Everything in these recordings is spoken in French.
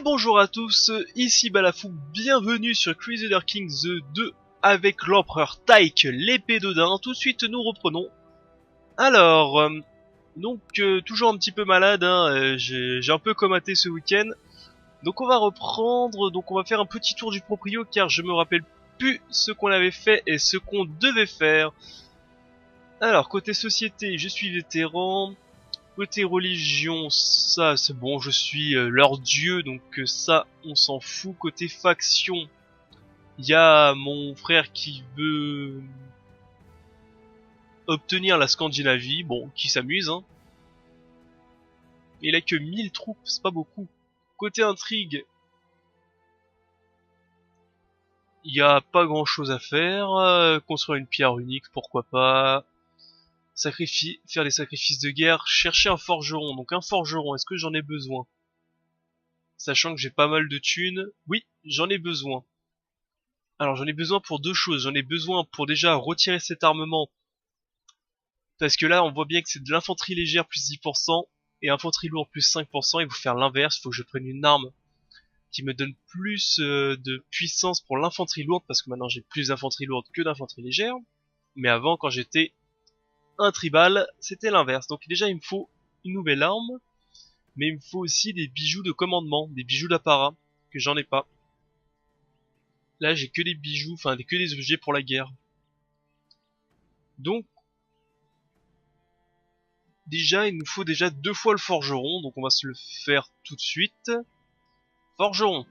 Et bonjour à tous, ici Balafou, bienvenue sur Crusader Kings 2 avec l'empereur Taik, l'épée d'Odin. Tout de suite nous reprenons. Alors, toujours un petit peu malade, j'ai un peu comaté ce week-end. Donc on va reprendre, on va faire un petit tour du proprio car je me rappelle plus ce qu'on avait fait et ce qu'on devait faire. Alors, côté société, je suis vétéran. Côté religion, ça c'est bon, je suis leur dieu, donc ça on s'en fout. Côté faction, il y a mon frère qui veut obtenir la Scandinavie, bon, qui s'amuse, hein. Il a que 1000 troupes, c'est pas beaucoup. Côté intrigue, il y a pas grand chose à faire. Construire une pierre unique, pourquoi pas. Faire des sacrifices de guerre, chercher un forgeron. Donc un forgeron, est-ce que j'en ai besoin? Sachant que j'ai pas mal de thunes, oui, j'en ai besoin. Alors j'en ai besoin pour deux choses. J'en ai besoin pour déjà retirer cet armement. Parce que là on voit bien que c'est de l'infanterie légère plus 10% et infanterie lourde plus 5%. Il faut faire l'inverse, il faut que je prenne une arme qui me donne plus de puissance pour l'infanterie lourde. Parce que maintenant j'ai plus d'infanterie lourde que d'infanterie légère. Mais avant, quand j'étais un tribal, c'était l'inverse. Donc déjà il me faut une nouvelle arme. Mais il me faut aussi des bijoux de commandement, des bijoux d'apparat, que j'en ai pas. Là j'ai que des bijoux, que des objets pour la guerre. Donc déjà il nous faut déjà 2 fois le forgeron, donc on va se le faire tout de suite. Forgeron.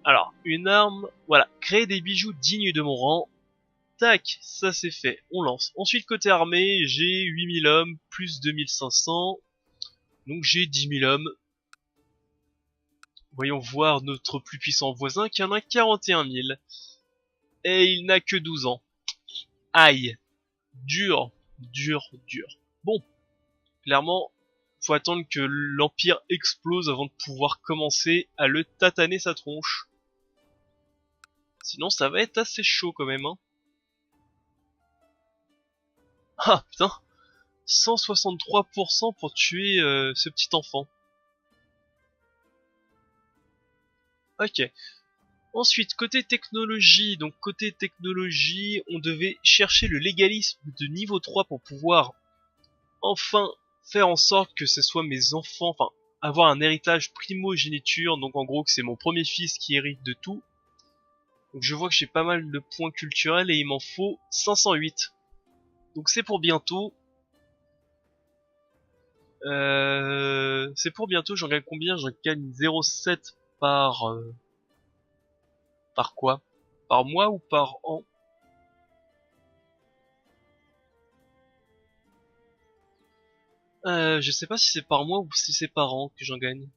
Alors, une arme, voilà, créer des bijoux dignes de mon rang. Tac, ça c'est fait, on lance. Ensuite côté armée, j'ai 8000 hommes, plus 2500, donc j'ai 10 000 hommes. Voyons voir notre plus puissant voisin qui en a 41 000. Et il n'a que 12 ans. Aïe. Dur, dur, dur. Bon, clairement, faut attendre que l'Empire explose avant de pouvoir commencer à le tataner sa tronche. Sinon ça va être assez chaud quand même, hein. Ah putain, 163% pour tuer ce petit enfant. Ok. Ensuite, côté technologie, on devait chercher le légalisme de niveau 3 pour pouvoir enfin faire en sorte que ce soit mes enfants, avoir un héritage primogéniture, donc en gros que c'est mon premier fils qui hérite de tout. Donc je vois que j'ai pas mal de points culturels et il m'en faut 508. Donc c'est pour bientôt. C'est pour bientôt, j'en gagne combien? J'en gagne 0,7 par... par quoi? Par mois ou par an? Je sais pas si c'est par mois ou si c'est par an que j'en gagne.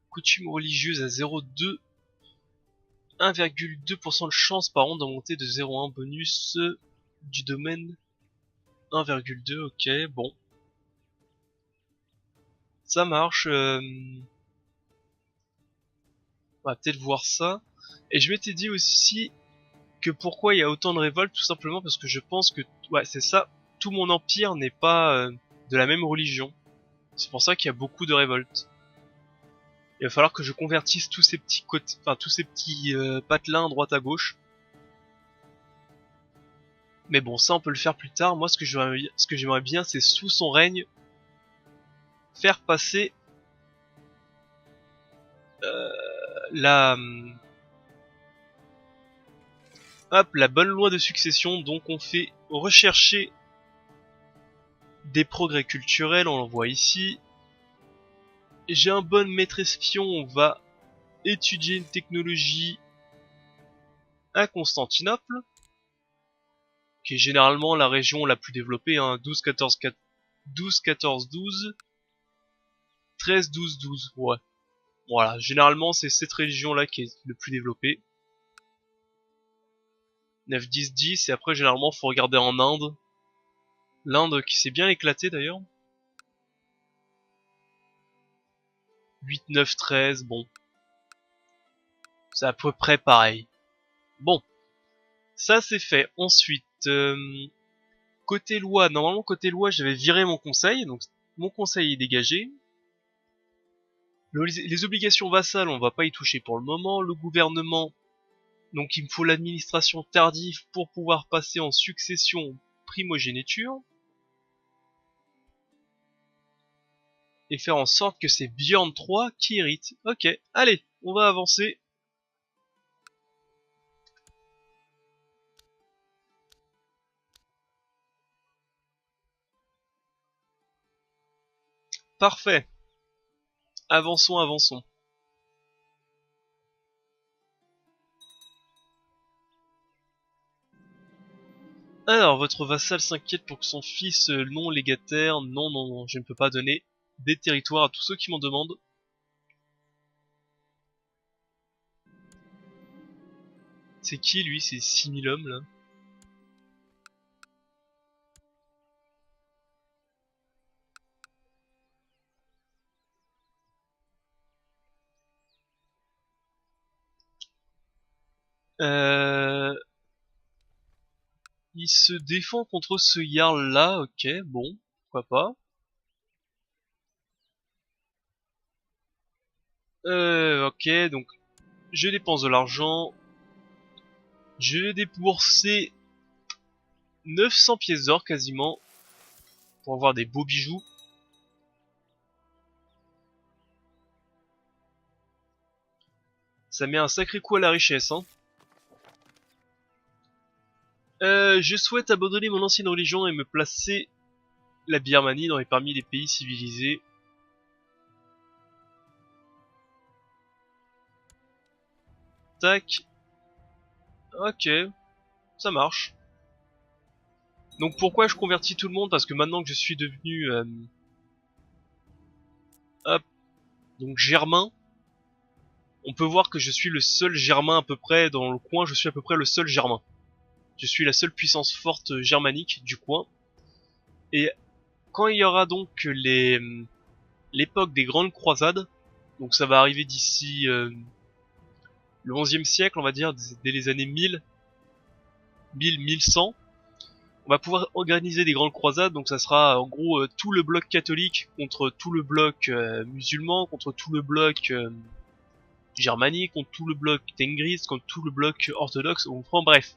Coutume religieuse à 0,2. 1,2% de chance par an d'augmenter de 0,1 bonus du domaine. 1,2, ok, bon. Ça marche. On va peut-être voir ça. Et je m'étais dit aussi que pourquoi il y a autant de révoltes, tout simplement parce que je pense que, ouais, c'est ça, tout mon empire n'est pas de la même religion. C'est pour ça qu'il y a beaucoup de révoltes. Il va falloir que je convertisse tous ces petits côtés, tous ces petits patelins à droite à gauche. Mais bon, ça on peut le faire plus tard. Moi, ce que j'aimerais bien, c'est sous son règne faire passer la la bonne loi de succession. Donc on fait rechercher des progrès culturels, on l'envoie ici. J'ai un bon maître espion, on va étudier une technologie à Constantinople, qui est généralement la région la plus développée, hein. 12, 14, 12, 14, 12, 13, 12, 12, ouais. Voilà, généralement c'est cette région-là qui est le plus développée. 9, 10, 10, et après généralement faut regarder en Inde. L'Inde qui s'est bien éclatée d'ailleurs. 8, 9, 13, bon. C'est à peu près pareil. Bon. Ça c'est fait. Ensuite, côté loi, normalement côté loi j'avais viré mon conseil, donc mon conseil est dégagé. Les obligations vassales, on va pas y toucher pour le moment. Le gouvernement, donc il me faut l'administration tardive pour pouvoir passer en succession primogéniture. Et faire en sorte que c'est Bjorn 3 qui hérite. Ok, allez, on va avancer. Parfait. Avançons, avançons. Alors, votre vassal s'inquiète pour que son fils non légataire... Non, non, non, je ne peux pas donner des territoires à tous ceux qui m'en demandent. C'est qui, lui? C'est 6000 hommes, là. Euh... Il se défend contre ce Jarl-là, ok, bon, pourquoi pas. Ok, donc je dépense de l'argent. Je vais débourser 900 pièces d'or quasiment pour avoir des beaux bijoux. Ça met un sacré coup à la richesse, hein. Je souhaite abandonner mon ancienne religion et me placer la Birmanie parmi les pays civilisés. Tac. Ok, ça marche. Donc pourquoi je convertis tout le monde? Parce que maintenant que je suis devenu... hop, donc germain, on peut voir que je suis le seul germain à peu près dans le coin, je suis à peu près le seul germain. Je suis la seule puissance forte germanique du coin. Et quand il y aura donc l'époque des grandes croisades, donc ça va arriver d'ici le 11e siècle, on va dire, dès les années 1000, 1100, on va pouvoir organiser des grandes croisades, donc ça sera en gros tout le bloc catholique contre tout le bloc musulman, contre tout le bloc germanique, contre tout le bloc tengris, contre tout le bloc orthodoxe, enfin bref.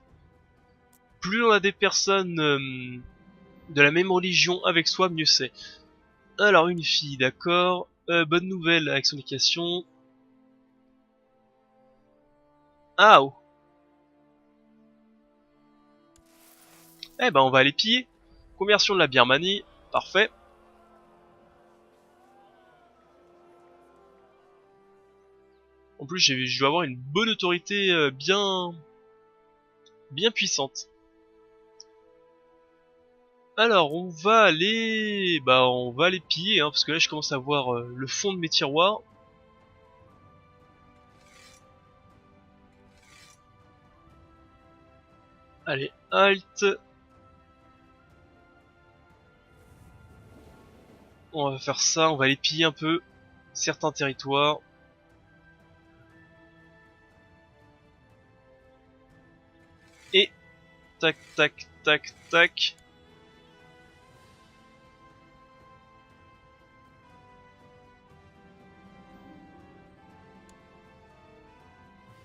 Plus on a des personnes de la même religion avec soi, mieux c'est. Alors une fille, d'accord. Bonne nouvelle avec son éducation. Ah oh. Eh ben on va aller piller. Conversion de la Birmanie, parfait. En plus je vais avoir une bonne autorité bien puissante. Alors on va aller piller hein, parce que là je commence à voir le fond de mes tiroirs. Allez, halt. On va faire ça, on va aller piller un peu certains territoires. Et tac tac tac tac.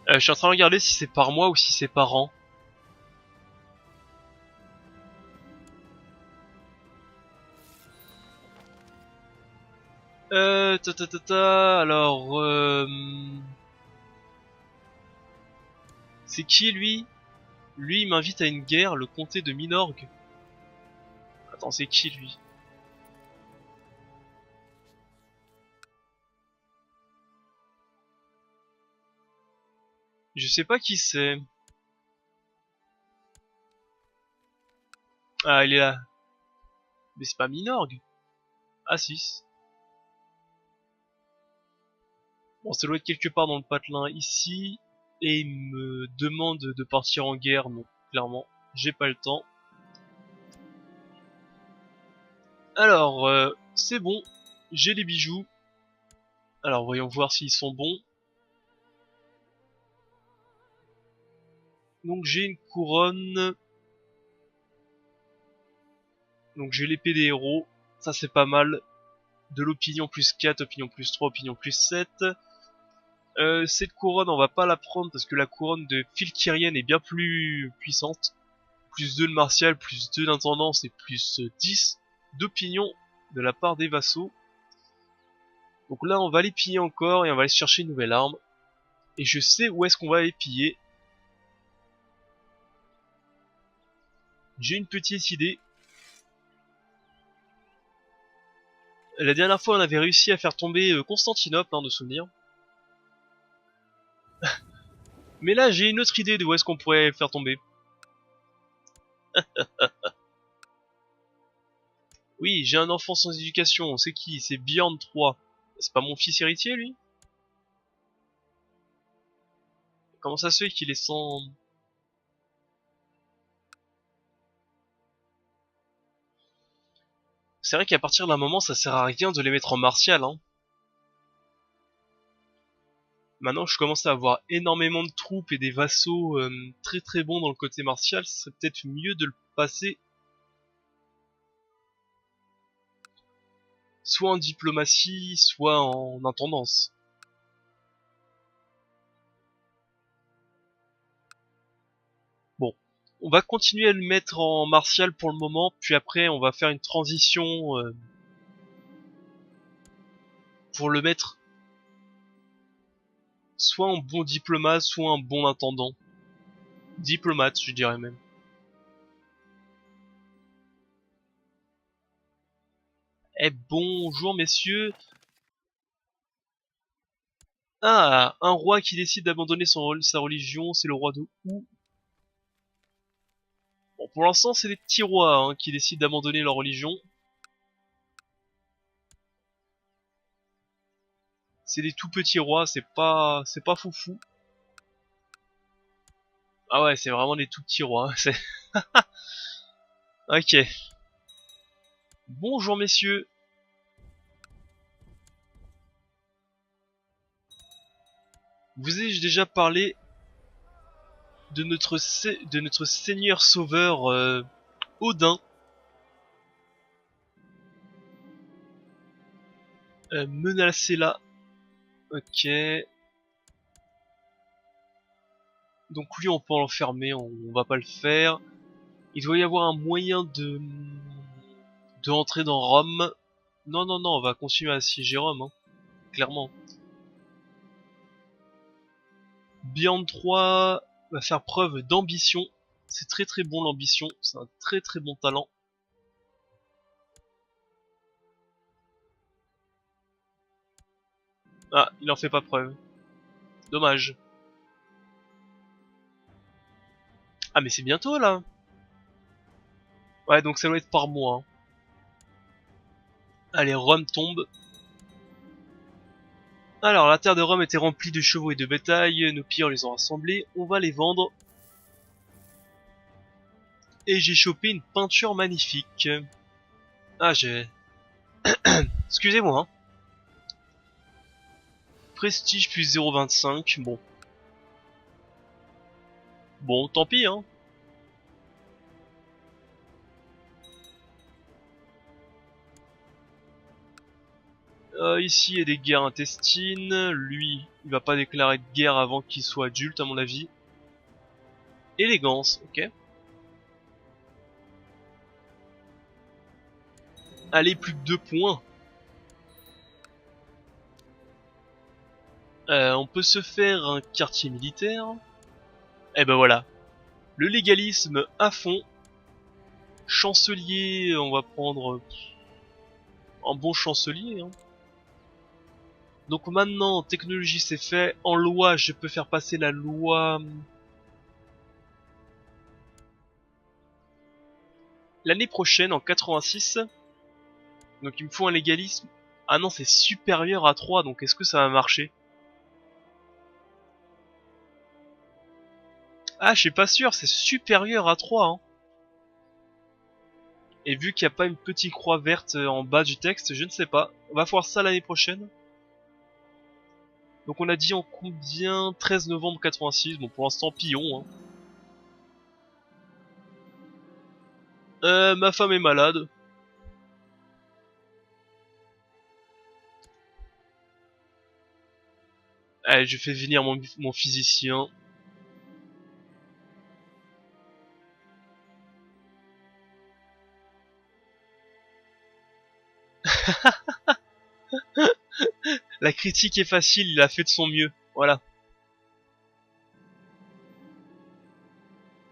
Je suis en train de regarder si c'est par mois ou si c'est par an. Alors, c'est qui lui? Lui, il m'invite à une guerre, le comté de Minorgue. Attends, c'est qui lui? Je sais pas qui c'est. Ah, il est là. Mais c'est pas Minorgue. Ah, si. Bon, ça doit être quelque part dans le patelin ici. Et il me demande de partir en guerre. Non, clairement, j'ai pas le temps. Alors, c'est bon. J'ai les bijoux. Alors, voyons voir s'ils sont bons. Donc j'ai une couronne. Donc j'ai l'épée des héros. Ça c'est pas mal. De l'opinion plus 4, opinion plus 3, opinion plus 7. Cette couronne on va pas la prendre parce que la couronne de Filkirien est bien plus puissante. Plus 2 de martial, plus 2 d'intendance et plus 10 d'opinion de la part des vassaux. Donc là on va les piller encore et on va aller chercher une nouvelle arme. Et je sais où est-ce qu'on va les piller. J'ai une petite idée. La dernière fois on avait réussi à faire tomber Constantinople, de souvenir. Mais là j'ai une autre idée de où est-ce qu'on pourrait le faire tomber. Oui, j'ai un enfant sans éducation, c'est qui? C'est Bjorn 3. C'est pas mon fils héritier lui? Comment ça se fait qu'il est sans... C'est vrai qu'à partir d'un moment ça sert à rien de les mettre en martial, hein. Maintenant que je commence à avoir énormément de troupes et des vassaux très très bons dans le côté martial, ce serait peut-être mieux de le passer soit en diplomatie, soit en intendance. Bon, on va continuer à le mettre en martial pour le moment, puis après on va faire une transition pour le mettre soit en bon diplomate, soit en bon intendant. Diplomate, je dirais même. Eh bonjour messieurs. Ah, un roi qui décide d'abandonner sa religion, c'est le roi de où? Bon, pour l'instant c'est des petits rois qui décident d'abandonner leur religion. C'est des tout petits rois, c'est pas foufou. Ah ouais, c'est vraiment des tout petits rois. C'est ok. Bonjour messieurs. Vous ai-je déjà parlé de notre seigneur sauveur Odin, menacé là. Ok. Donc lui on peut l'enfermer, on va pas le faire. Il doit y avoir un moyen de entrer dans Rome. Non non non, on va continuer à assiéger Rome, hein, clairement. Beyond 3 va faire preuve d'ambition. C'est très très bon l'ambition, c'est un très très bon talent. Ah, il en fait pas preuve. Dommage. Ah mais c'est bientôt là. Ouais, donc ça doit être par mois, hein. Allez, Rome tombe. Alors, la terre de Rome était remplie de chevaux et de bétail. Nos pilleurs les ont rassemblés. On va les vendre. Et j'ai chopé une peinture magnifique. Ah, j'ai... Excusez-moi, hein. Prestige plus 0,25. Bon. Bon, tant pis, hein. Ici, il y a des guerres intestines. Lui, il va pas déclarer de guerre avant qu'il soit adulte, à mon avis. Élégance, ok. Allez, plus que 2 points. On peut se faire un quartier militaire. Et ben voilà. Le légalisme à fond. Chancelier, on va prendre un bon chancelier, hein. Donc maintenant, technologie c'est fait. En loi, je peux faire passer la loi... L'année prochaine, en 86. Donc il me faut un légalisme. Ah non, c'est supérieur à 3, donc est-ce que ça va marcher? Ah, je suis pas sûr, c'est supérieur à 3, hein. Et vu qu'il n'y a pas une petite croix verte en bas du texte, je ne sais pas. On va voir ça l'année prochaine. Donc on a dit en combien? 13 novembre 86, bon pour l'instant pillon, hein. Ma femme est malade. Allez, je fais venir mon physicien. La critique est facile, il a fait de son mieux. Voilà.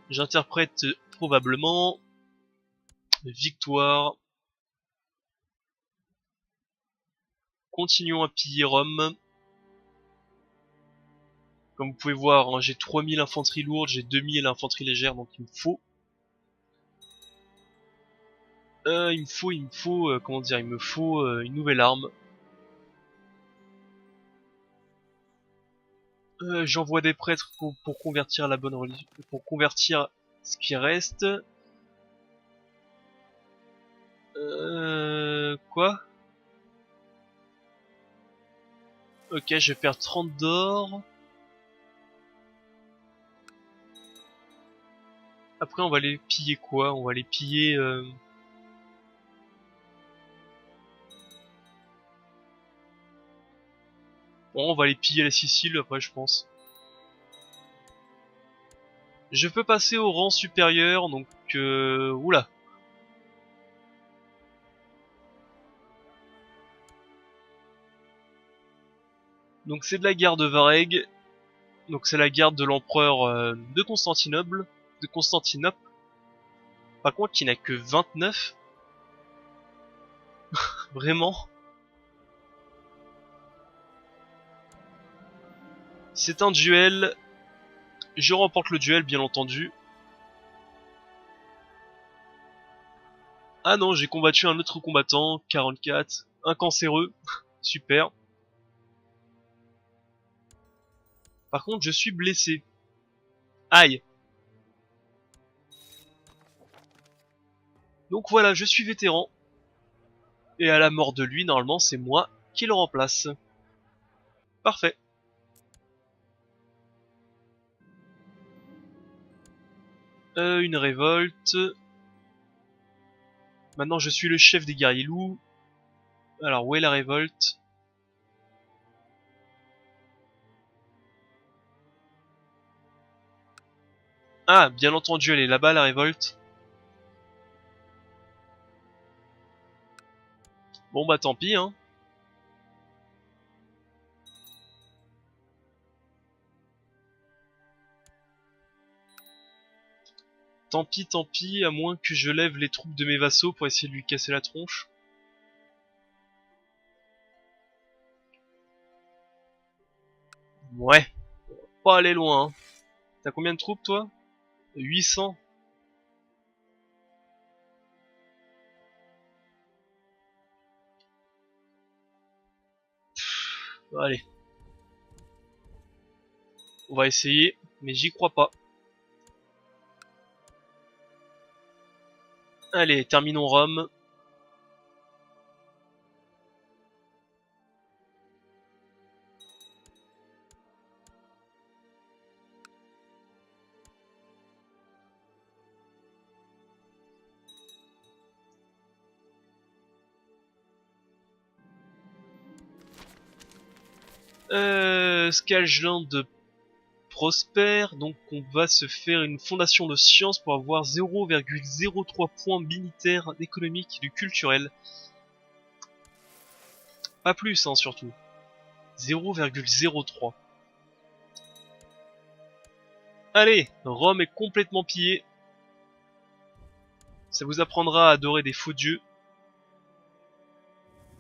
J'interprète probablement victoire. Continuons à piller Rome. Comme vous pouvez voir, hein, j'ai 3000 infanterie lourde, j'ai 2000 infanterie légère, donc il me faut... comment dire, il me faut une nouvelle arme. J'envoie des prêtres pour convertir la bonne religion, pour convertir ce qui reste. Quoi? Ok, je perds 30 d'or. Après, on va les piller quoi? On va les piller... Bon, on va les piller la Sicile après, je pense. Je peux passer au rang supérieur, donc... Oula. Donc c'est de la garde de Vareg. Donc c'est la garde de l'empereur de Constantinople. Par contre, il n'a que 29. Vraiment. C'est un duel. Je remporte le duel, bien entendu. Ah non, j'ai combattu un autre combattant, 44, un cancéreux. Super. Par contre, je suis blessé. Aïe. Donc voilà, je suis vétéran. Et à la mort de lui, normalement, c'est moi qui le remplace. Parfait. Une révolte. Maintenant, je suis le chef des guerriers loups. Alors, où est la révolte? Ah, bien entendu, elle est là-bas, la révolte. Bon bah tant pis, hein. Tant pis, à moins que je lève les troupes de mes vassaux pour essayer de lui casser la tronche. Ouais, pas aller loin, hein. T'as combien de troupes, toi? 800. Allez, on va essayer, mais j'y crois pas. Allez, terminons Rome. Skalgeland prospère, donc on va se faire une fondation de science pour avoir 0,03 points militaires, économiques et du culturel. Pas plus, hein, surtout. 0,03. Allez, Rome est complètement pillée. Ça vous apprendra à adorer des faux dieux.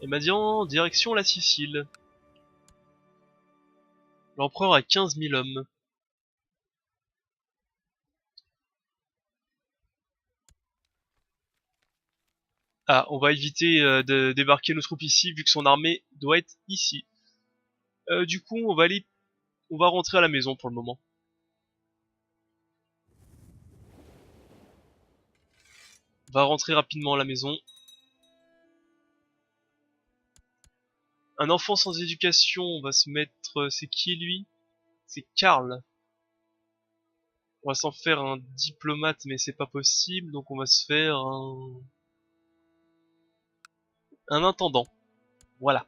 Et maintenant, direction la Sicile. L'empereur a 15 000 hommes. Ah, on va éviter de débarquer nos troupes ici, vu que son armée doit être ici. Du coup, on va rentrer à la maison pour le moment. On va rentrer rapidement à la maison. Un enfant sans éducation, on va se mettre... C'est qui lui? C'est Karl. On va s'en faire un diplomate, mais c'est pas possible, donc on va se faire un intendant. Voilà.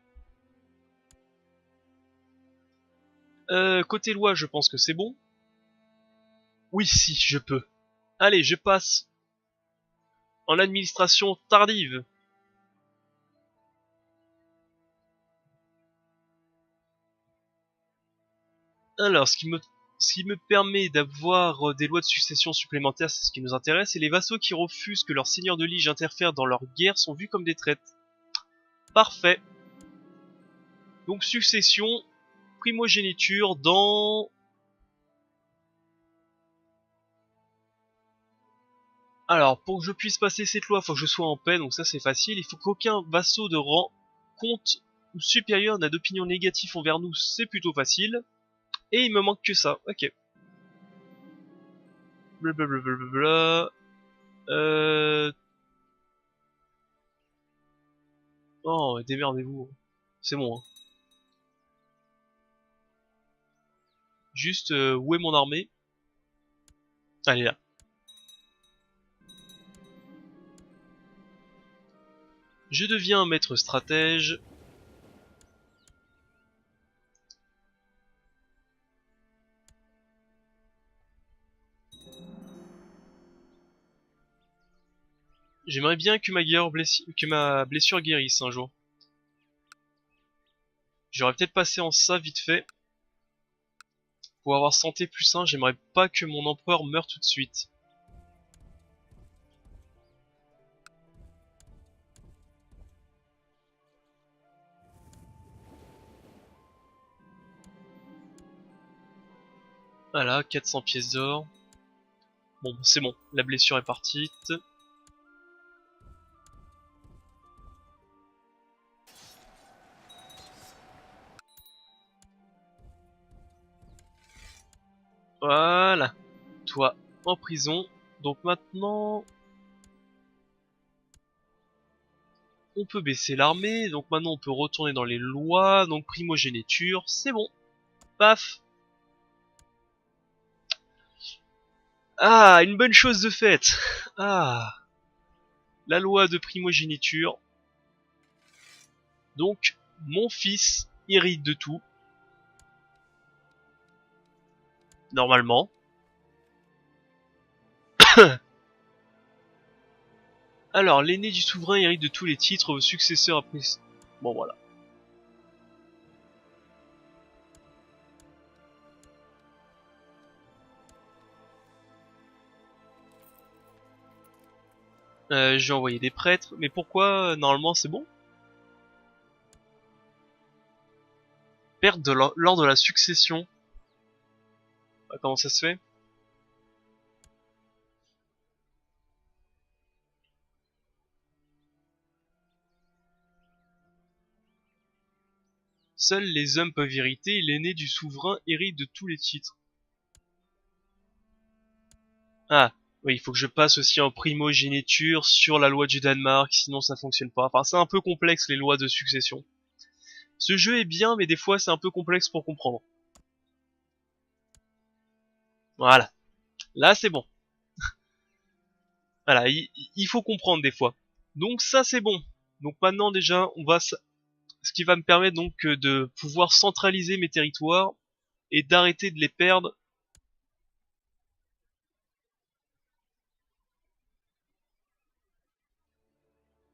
Côté loi, je pense que c'est bon. Oui, si, je peux. Allez, je passe en administration tardive. Alors, ce qui me permet d'avoir des lois de succession supplémentaires, c'est ce qui nous intéresse, et les vassaux qui refusent que leur seigneur de liege interfère dans leur guerre sont vus comme des traîtres. Parfait. Donc succession, primogéniture dans... Alors, pour que je puisse passer cette loi, il faut que je sois en paix, donc ça c'est facile. Il faut qu'aucun vassau de rang, comte ou supérieur n'a d'opinion négative envers nous, c'est plutôt facile. Et il me manque que ça, ok. Blablabla. Oh, démerdez-vous. C'est bon. Hein. Juste, où est mon armée? Allez là. Je deviens un maître stratège. J'aimerais bien que ma blessure guérisse un jour. J'aurais peut-être passé en ça vite fait. Pour avoir santé plus 1, j'aimerais pas que mon empereur meure tout de suite. Voilà, 400 pièces d'or. Bon, c'est bon, la blessure est partie. Voilà. Toi, en prison. Donc maintenant... On peut baisser l'armée, donc maintenant on peut retourner dans les lois, donc primogéniture, c'est bon. Paf. Ah, une bonne chose de faite. Ah, la loi de primogéniture. Donc, mon fils hérite de tout. Normalement. Alors, l'aîné du souverain hérite de tous les titres, au successeur après... Bon, voilà. Je vais envoyer des prêtres, mais pourquoi normalement c'est bon? Perte lors de la succession. Ah, comment ça se fait? Seuls les hommes peuvent hériter et l'aîné du souverain hérite de tous les titres. Ah, oui, il faut que je passe aussi en primogéniture sur la loi du Danemark, sinon ça fonctionne pas. Enfin, c'est un peu complexe les lois de succession. Ce jeu est bien, mais des fois c'est un peu complexe pour comprendre. Voilà. Là, c'est bon. Voilà, il faut comprendre des fois. Donc ça, c'est bon. Donc maintenant déjà, ce qui va me permettre donc de pouvoir centraliser mes territoires et d'arrêter de les perdre.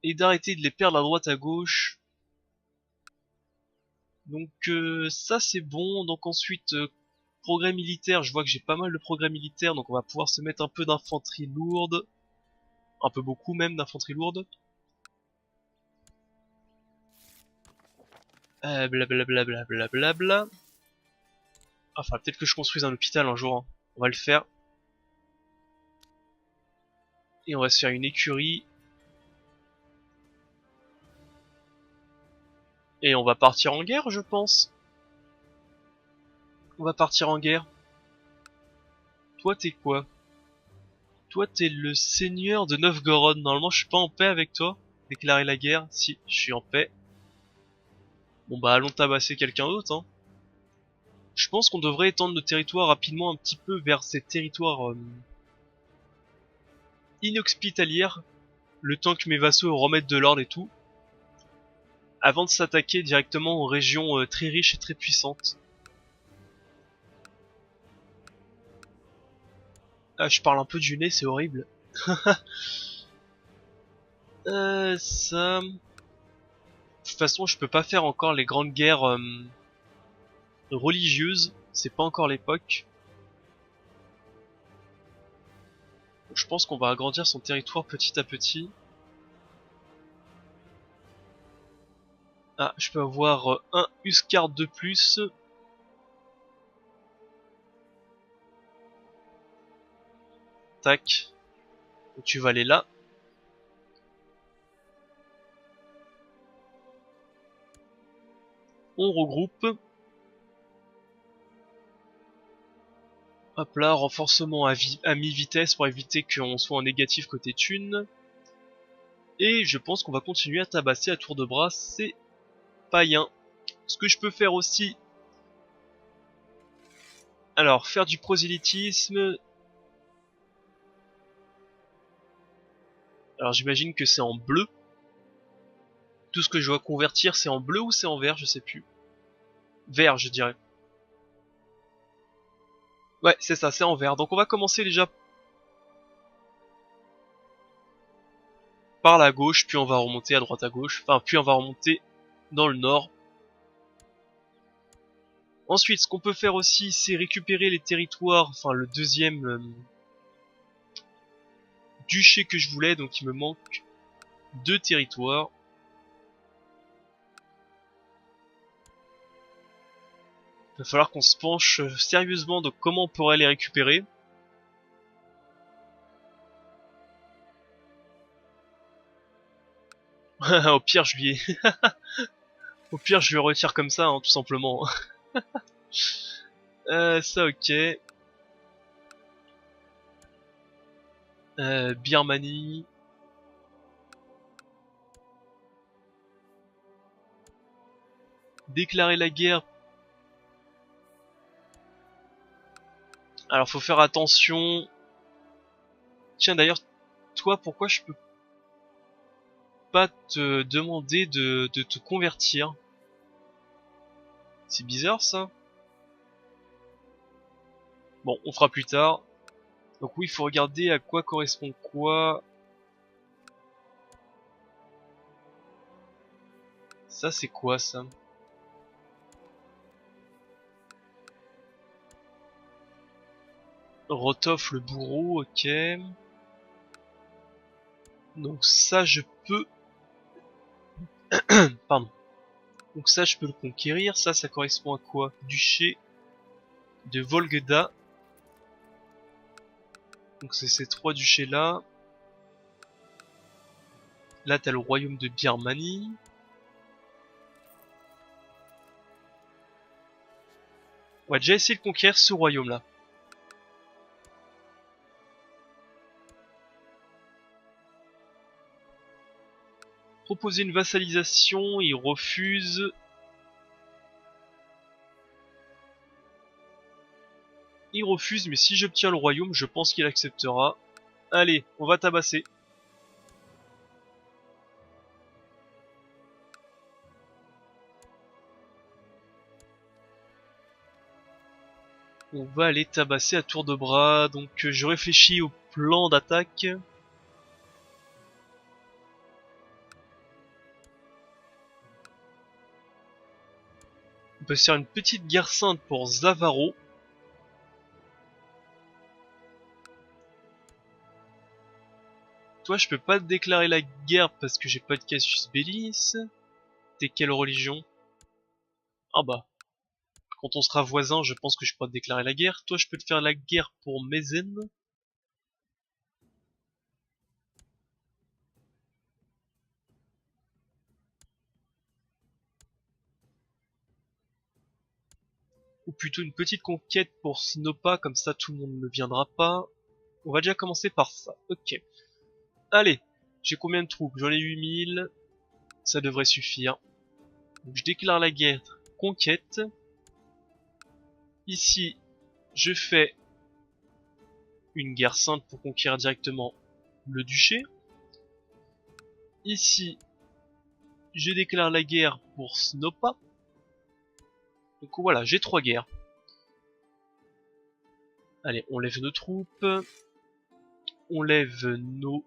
Et d'arrêter de les perdre à droite à gauche. Donc ça c'est bon. Donc ensuite progrès militaire, je vois que j'ai pas mal de progrès militaire, donc on va pouvoir se mettre un peu d'infanterie lourde, un peu beaucoup même d'infanterie lourde. Blablabla. Bla. Enfin peut-être que je construise un hôpital un jour. Hein. On va le faire. Et on va se faire une écurie. Et on va partir en guerre, je pense. On va partir en guerre. Toi t'es quoi? Toi t'es le seigneur de Novgorod. Normalement je suis pas en paix avec toi. Déclarer la guerre. Si, je suis en paix. Bon bah allons tabasser quelqu'un d'autre. Hein. Je pense qu'on devrait étendre nos territoires rapidement un petit peu vers ces territoires inhospitalières, le temps que mes vassaux remettent de l'ordre et tout, avant de s'attaquer directement aux régions très riches et très puissantes. Ah, je parle un peu du nez, c'est horrible. Ça... De toute façon, je peux pas faire encore les grandes guerres religieuses, c'est pas encore l'époque. Je pense qu'on va agrandir son territoire petit à petit. Ah, je peux avoir un Huskard de plus. Tac. Et tu vas aller là. On regroupe. Hop là, renforcement à mi-vitesse pour éviter qu'on soit en négatif côté thune. Et je pense qu'on va continuer à tabasser à tour de bras ces païens. Ce que je peux faire aussi... Alors, faire du prosélytisme... Alors j'imagine que c'est en bleu. Tout ce que je dois convertir, c'est en bleu ou c'est en vert, je sais plus. Vert, je dirais. Ouais, c'est ça, c'est en vert. Donc on va commencer déjà par la gauche, puis on va remonter à droite à gauche. Enfin, puis on va remonter dans le nord. Ensuite, ce qu'on peut faire aussi, c'est récupérer les territoires, enfin le deuxième duché que je voulais, donc il me manque 2 territoires. Il va falloir qu'on se penche sérieusement de comment on pourrait les récupérer. Au pire, je lui au pire, je lui retire comme ça, hein, tout simplement. Ça, ok. Birmanie. Déclarer la guerre. Alors, faut faire attention. Tiens, d'ailleurs, toi, pourquoi je peux pas te demander de te convertir? C'est bizarre, ça. Bon, on fera plus tard. Donc oui, il faut regarder à quoi correspond quoi. Ça, c'est quoi, ça? Rotov le bourreau, ok. Donc ça, je peux... Pardon. Donc ça, je peux le conquérir. Ça correspond à quoi? Duché de Volgda. Donc c'est ces 3 duchés-là. Là, t'as le royaume de Birmanie. On va déjà essayer de conquérir ce royaume-là. Proposer une vassalisation, il refuse. Il refuse, mais si j'obtiens le royaume, je pense qu'il acceptera. Allez, on va tabasser. On va aller tabasser à tour de bras, donc je réfléchis au plan d'attaque. On peut se faire une petite guerre sainte pour Zavaro. Toi, je peux pas te déclarer la guerre parce que j'ai pas de casus bellis. T'es quelle religion? Ah bah, quand on sera voisin, je pense que je pourrais te déclarer la guerre. Toi, je peux te faire la guerre pour Mézène. Ou plutôt une petite conquête pour Snopa, comme ça tout le monde ne viendra pas. On va déjà commencer par ça, ok. Allez, j'ai combien de troupes? J'en ai 8000, ça devrait suffire. Donc je déclare la guerre, conquête. Ici, je fais une guerre sainte pour conquérir directement le duché. Ici, je déclare la guerre pour Snopa. Donc voilà, j'ai 3 guerres. Allez, on lève nos troupes. On lève nos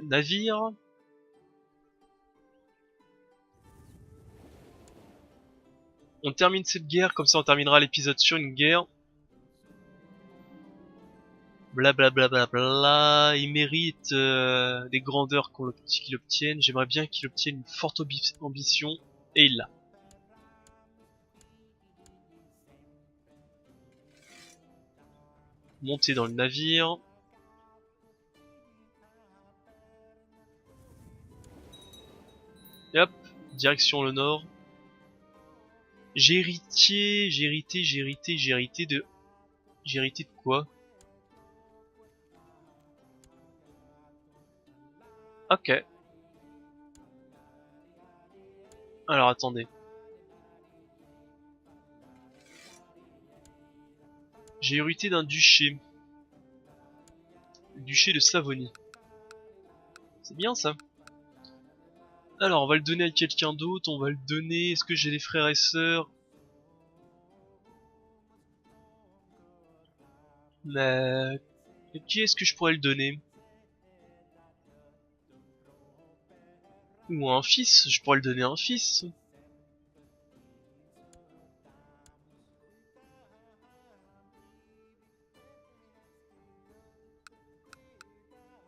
navires. On termine cette guerre, comme ça on terminera l'épisode sur une guerre. Blablabla, bla bla bla, il mérite des grandeurs qu'il obtienne. J'aimerais bien qu'il obtienne une forte ambition, et il l'a. Monter dans le navire. Et hop, direction le nord. J'ai hérité de quoi? Ok. Alors attendez. J'ai hérité d'un duché. Le duché de Savonie. C'est bien ça. Alors on va le donner à quelqu'un d'autre, on va le donner... Est-ce que j'ai des frères et sœurs? Mais... Qui est-ce que je pourrais le donner? Ou un fils, je pourrais le donner à un fils.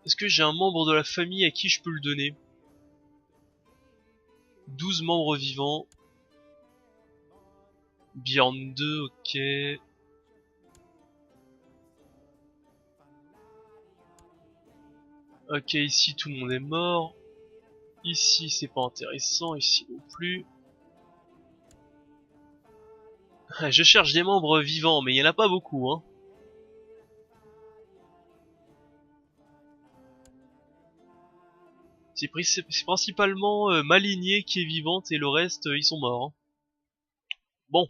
Est-ce que j'ai un membre de la famille à qui je peux le donner? 12 membres vivants. Bjorn 2, ok. Ok, ici tout le monde est mort. Ici c'est pas intéressant, ici non plus. Je cherche des membres vivants, mais il y en a pas beaucoup, hein. C'est principalement ma lignée qui est vivante et le reste ils sont morts, hein. Bon.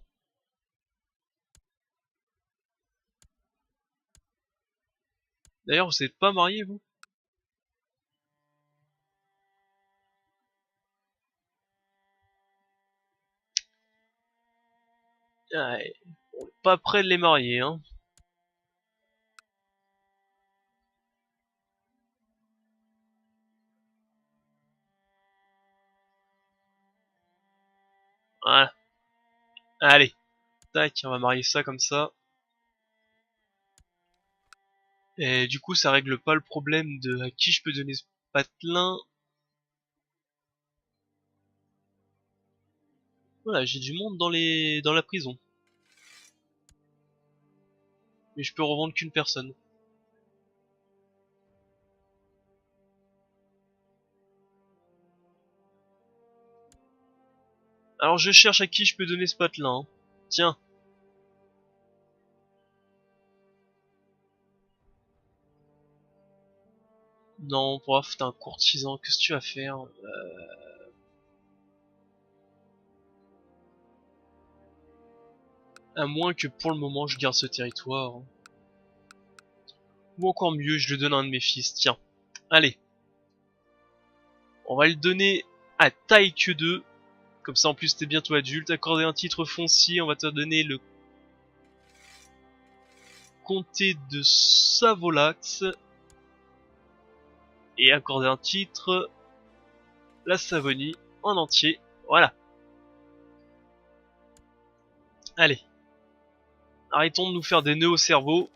D'ailleurs vous êtes pas mariés vous? Ouais, on est pas près de les marier, hein. Voilà. Allez. Tac, on va marier ça comme ça. Et du coup ça règle pas le problème de à qui je peux donner ce patelin. Voilà, j'ai du monde dans la prison. Mais je peux revendre qu'une personne. Alors je cherche à qui je peux donner ce patelin, hein. Tiens. Non, bref, t'es un courtisan, qu'est-ce que tu vas faire? À moins que pour le moment je garde ce territoire, hein. Ou encore mieux, je le donne à un de mes fils, tiens. Allez. On va le donner à Taïke 2. Comme ça en plus t'es bientôt adulte. Accorder un titre foncier, on va te donner le comté de Savolax. Et accorder un titre, la Savonie en entier. Voilà. Allez. Arrêtons de nous faire des nœuds au cerveau.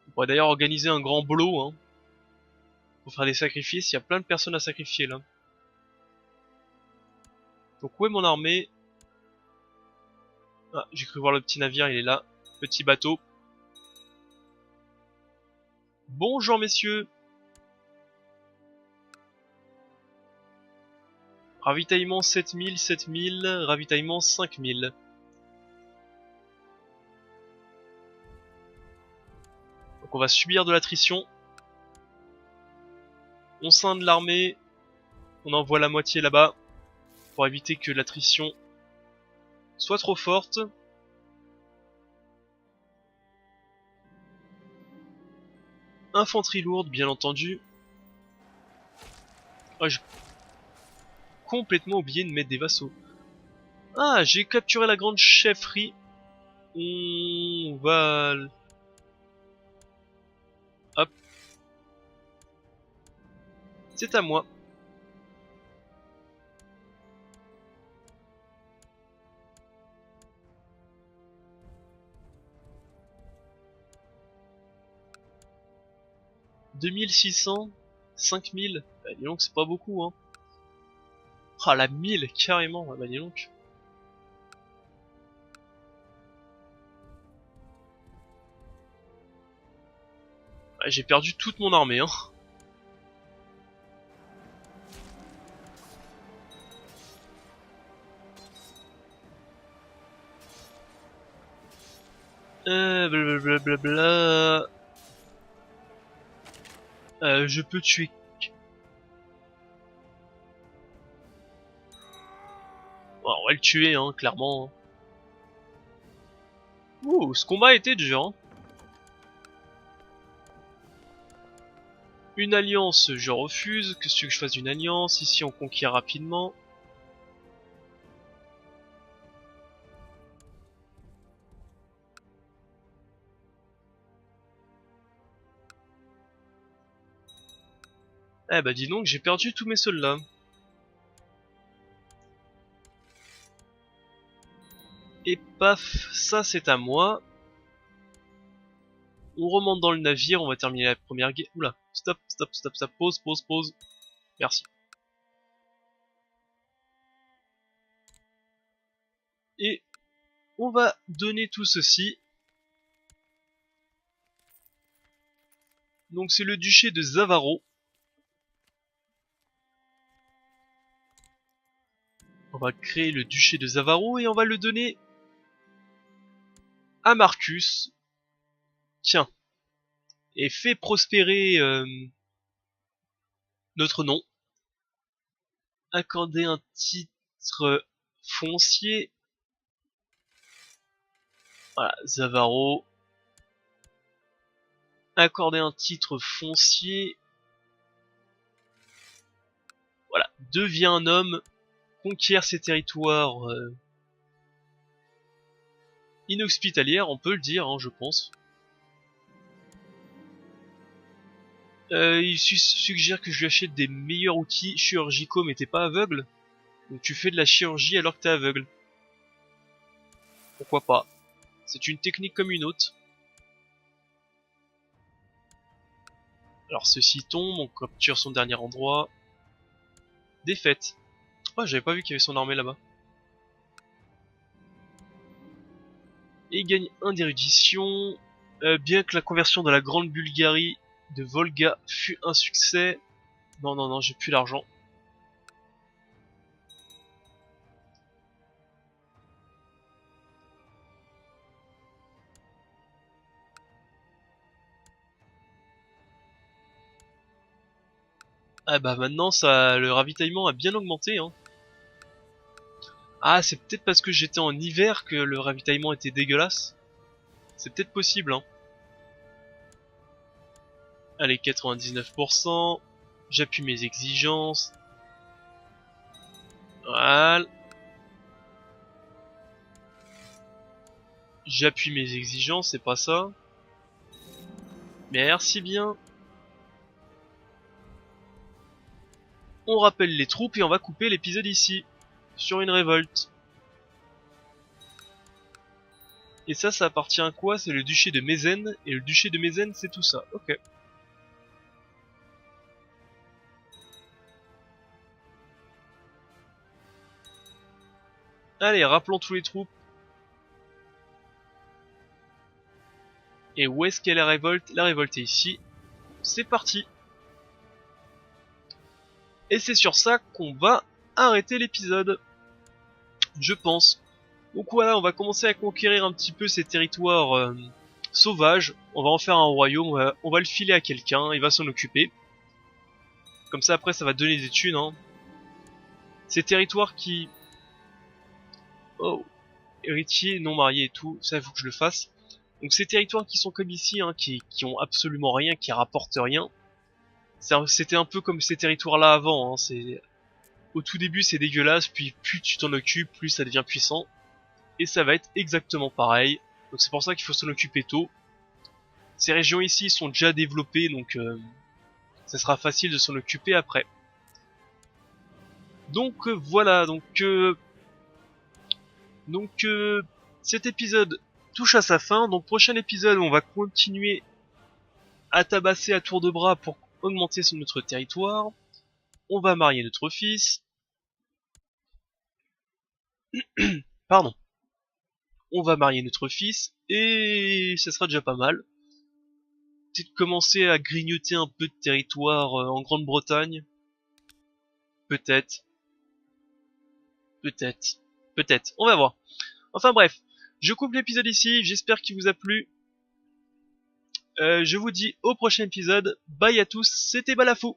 On pourrait d'ailleurs organiser un grand boulot, hein, pour faire des sacrifices. Il y a plein de personnes à sacrifier là. Donc où est mon armée? Ah, j'ai cru voir le petit navire, il est là. Petit bateau. Bonjour messieurs. Ravitaillement 7000, 7000, ravitaillement 5000. Donc on va subir de l'attrition. On scinde l'armée. On envoie la moitié là-bas. Pour éviter que l'attrition soit trop forte. Infanterie lourde, bien entendu. Ah, j'ai complètement oublié de mettre des vassaux. Ah, j'ai capturé la grande chefferie. On va... Hop. C'est à moi. « 2600 5000. Bah dis donc, c'est pas beaucoup, hein. Ah, la 1000, carrément. Bah dis donc. Ah, j'ai perdu toute mon armée, hein. Blablabla. Je peux tuer... Bon, on va le tuer, hein, clairement. Ouh, ce combat était dur, hein. Une alliance, je refuse. Que tu veux que je fasse une alliance? Ici, on conquiert rapidement. Eh bah dis donc, j'ai perdu tous mes soldats. Et paf, ça c'est à moi. On remonte dans le navire, on va terminer la première guerre. Oula, stop, stop, stop, stop, pause, pause, pause. Merci. Et on va donner tout ceci. Donc c'est le duché de Zavaro. On va créer le duché de Zavaro et on va le donner à Marcus. Tiens. Et fait prospérer notre nom. Accorder un titre foncier. Voilà, Zavaro. Accorder un titre foncier. Voilà, devient un homme, conquiert ses territoires inhospitalières, on peut le dire, hein, je pense. Il suggère que je lui achète des meilleurs outils chirurgicaux, mais t'es pas aveugle. Donc tu fais de la chirurgie alors que t'es aveugle. Pourquoi pas? C'est une technique comme une autre. Alors ceci tombe, on capture son dernier endroit. Défaite. Oh, j'avais pas vu qu'il y avait son armée là-bas. Et gagne 1 d'érudition. Bien que la conversion de la Grande Bulgarie de Volga fut un succès. Non, non, non, j'ai plus l'argent. Ah bah maintenant, ça, le ravitaillement a bien augmenté, hein. Ah, c'est peut-être parce que j'étais en hiver que le ravitaillement était dégueulasse. C'est peut-être possible, hein. Allez, 99%. J'appuie mes exigences. Voilà. J'appuie mes exigences, c'est pas ça. Merci bien. On rappelle les troupes et on va couper l'épisode ici. Sur une révolte. Et ça appartient à quoi? C'est le duché de Mézène. Et le duché de Mézène, c'est tout ça. Ok. Allez, rappelons tous les troupes. Et où est-ce qu'est la révolte? La révolte est ici. C'est parti. Et c'est sur ça qu'on va arrêter l'épisode. Je pense. Donc voilà, on va commencer à conquérir un petit peu ces territoires sauvages. On va en faire un royaume, on va le filer à quelqu'un, il va s'en occuper. Comme ça après ça va donner des thunes, hein. Ces territoires qui... Oh, héritier, non marié et tout, ça il faut que je le fasse. Donc ces territoires qui sont comme ici, hein, qui ont absolument rien, qui rapportent rien. C'était un peu comme ces territoires là avant, hein. Au tout début c'est dégueulasse, puis plus tu t'en occupes, plus ça devient puissant. Et ça va être exactement pareil. Donc c'est pour ça qu'il faut s'en occuper tôt. Ces régions ici sont déjà développées, donc ça sera facile de s'en occuper après. Donc voilà, cet épisode touche à sa fin. Donc prochain épisode, on va continuer à tabasser à tour de bras pour augmenter notre territoire. On va marier notre fils. Pardon. On va marier notre fils et ça sera déjà pas mal. Peut-être commencer à grignoter un peu de territoire en Grande-Bretagne. Peut-être. Peut-être. Peut-être. On va voir. Enfin bref. Je coupe l'épisode ici. J'espère qu'il vous a plu. Je vous dis au prochain épisode. Bye à tous. C'était Balafou.